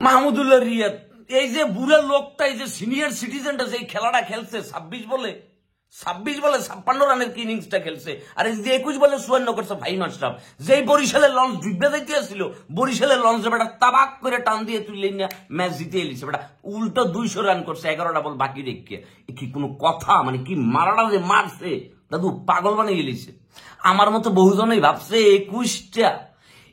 মাহমুদুল্লাহ রিয়াদ এই যে বুড়া লোকটা, এই যে সিনিয়র সিটিজেনটা যে খেলাটা খেলছে 26 বলে 56 রানের কি ইনিংসটা খেলছে, আর এই যে 21 বলে 54 করছে ফাহিম আশরাফ। যেই বরিশালের লঞ্চ ডুববে যাইতে আসছিল, বরিশালের লঞ্চে বেটা তাবাক করে টান দিয়ে তুলে নিয়ে ম্যাচ জিতে এলিছে বেটা। উল্টো 200 রান করছে 11টা বল বাকি রেখে। কি কোনো কথা? মানে কি মারাটা যে মারছে দাদু, পাগল বানিয়ে গেলিছে। আমার মতো বহুজনই ভাবছে 21টা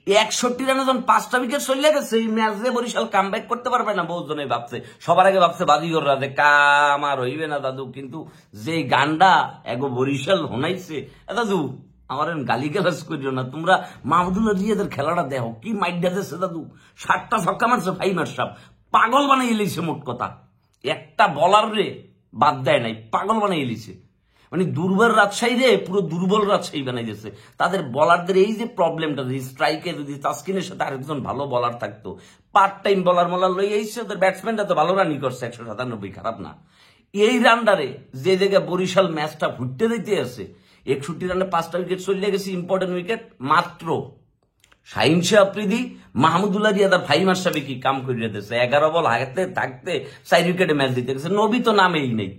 61 রানে যখন 5টা উইকেট চলে গেছে, এই ম্যাচে বরিশাল কামব্যাক করতে পারবে না বহুজনে ভাবছে। সবার আগে ভাবছে বাজিগররা যে কাম আর হইবে না দাদু। কিন্তু যে গান্ডা এগো বরিশাল হোনাইছে, দাদু আমার গালি গালাজ করিও না। তোমরা মাহমুদুল্লাহ রিয়াদের খেলাটা দেখো, কি মাইডা দিচ্ছে দাদু। 7টা ছক্কা মারছে ফাহিম আশরাফ, পাগল বানাই এলিছে। মোট কথা একটা বলার রে বাদ দেয় নাই, পাগল বানাই এলিছে। মানে দুর্বল রাজশাহী রে পুরো দুর্বল রাজশাহী বানাই দিয়েছে। তাদের বলারদের এই যে প্রবলেমটা, স্ট্রাইকে যদি তাসকিনের সাথে আরেকজন ভালো বলার থাকতো, পার্ট টাইম বলার মলার লই আইছে, ওদের ব্যাটসম্যানটা তো ভালো রানই করছে 197, খারাপ না। এই রানডারে যে জায়গায় বরিশাল ম্যাচটা ঘুরতে দিতে আছে, 61 রানে 5টা উইকেট চলে গেছে, ইম্পর্টেন্ট উইকেট মাত্র। শাহিন শাহ আফ্রিদি, মাহমুদুল্লাহ রিয়াদ আর ফাহিম আশরাফি কি কাম করিয়ে দিয়েছে। 11 বল হাতে থাকতে 4 উইকেটে ম্যাচ দিতে গেছে। নবী তো নামেই নেই।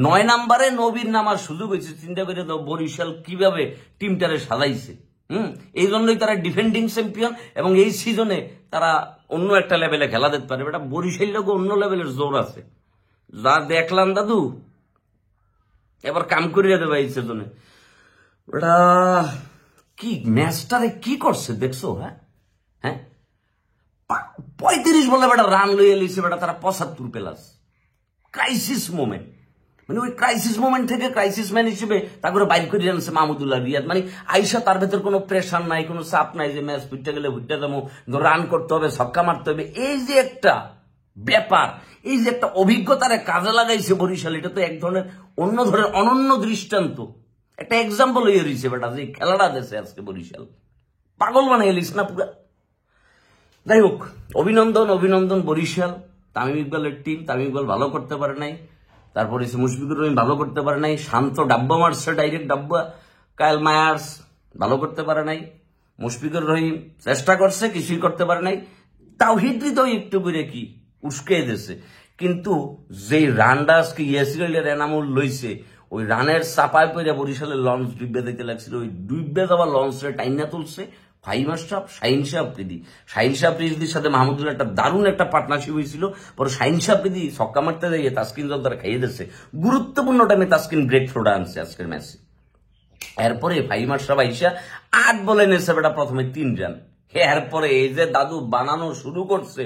9 নম্বরে নবীর নামার সুযোগ হয়েছে। চিন্তা করে দাও বরিশাল কিভাবে টিমটারে সাজাইছে। এই জন্যই তারা ডিফেন্ডিং চ্যাম্পিয়ন, এবং এই সিজনে তারা অন্য একটা লেভেলে খেলা দিতে পারে। এটা বরিশাল লোক অন্য লেভেলের জোর আছে, যা দেখলাম দাদু। এবার কাম করিয়ে দেবে এই সিজনে। ওটা কি ম্যাচটারে কি করছে দেখছো? হ্যাঁ 35 বলে বেটা রান লইয়ে লিছে বেটা, তারা 75 প্লাস। ক্রাইসিস মোমেন্ট, মানে ওই ক্রাইসিস মোমেন্ট থেকে ক্রাইসিস ম্যান হিসেবে তারপরে বাইর করে আনছে মাহমুদুল্লাহ রিয়াদ। মানে আইসা তার ভেতর কোনো প্রেশার নাই, কোনো চাপ নাই যে ম্যাচ ফুটতে গেলে ফুটতে যাবো, রান করতে হবে, ছক্কা মারতে হবে। এই যে একটা ব্যাপার, এই যে একটা অভিজ্ঞতারে কাজে লাগাইছে বরিশাল, এটা তো এক ধরনের অন্য ধরনের অনন্য দৃষ্টান্ত, একটা এক্সাম্পল হয়ে রয়েছে বেটা। যে খেলাটা দেশে আজকে বরিশাল পাগল বানিয়ে এলিস না পুরা। যাই হোক, অভিনন্দন অভিনন্দন বরিশাল। তামিম ইকবালের টিম, তামিম ইকবাল ভালো করতে পারে নাই, তারপরে মুশফিকুর রহিম ভালো করতে পারে নাই, শান্ত ডাব্বা মারছে, ডাইরেক্ট ডাব্বা। কায়েল মায়ার্স ভালো করতে পারে নাই, মুশফিকুর রহিম চেষ্টা করছে, কিছুই করতে পারে নাই। তাওহিদ হৃদয় একটু করে কি উস্কে দিয়েছে। কিন্তু যে রানটা আজকে ইয়াসিরের এনামুল লইছে, ওই রানের চাপায় পড়ে বরিশালের লঞ্চ ডুববে দিতে লাগছিল। ওই ডুববে যাওয়া লঞ্চের টাইনা তুলছে ফাহিম আশরাফ, শাহিন শাহ আফ্রিদি। শাহিন শাহ আফ্রিদির সাথে মাহমুদুল্লাহ একটা দারুণ একটা পার্টনারশিপ হয়েছিল। পরে শাহিন শাহ আফ্রিদি ছক্কা মারতে যাইয়ে তাসকিন জলদার খাইয়ে দিচ্ছে। গুরুত্বপূর্ণ টাইমে তাসকিন ব্রেক থ্রোটা আনছে আজকের ম্যাচে। এরপরে ফাহিম আশরাফ আইসা 8 বলে নেছে বেটা প্রথমে 3 রান। এরপরে এই যে দাদু বানানো শুরু করছে,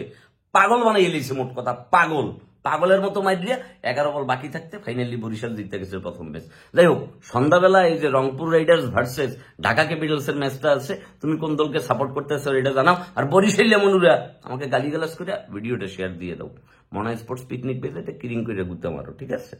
পাগল বানাই এলিছে। মোট কথা পাগল, পাগলের মতো মাইরিয়া 11 বল বাকি থাকতে ফাইনালি বরিশাল জিতে গেছে প্রথম ম্যাচ। যাই হোক, সন্ধ্যাবেলা এই যে Rangpur Riders versus Dhaka Capitals এর ম্যাচটা আছে, তুমি কোন দলকে সাপোর্ট করতেছো এটা জানাও। আর বরিশাল মনুরা আমাকে গালিগালাজ করে ভিডিওটা শেয়ার দিয়ে দাও। মনা স্পোর্টস পিকনিক পেজে কিরিং করে ঘুরতে মারো, ঠিক আছে?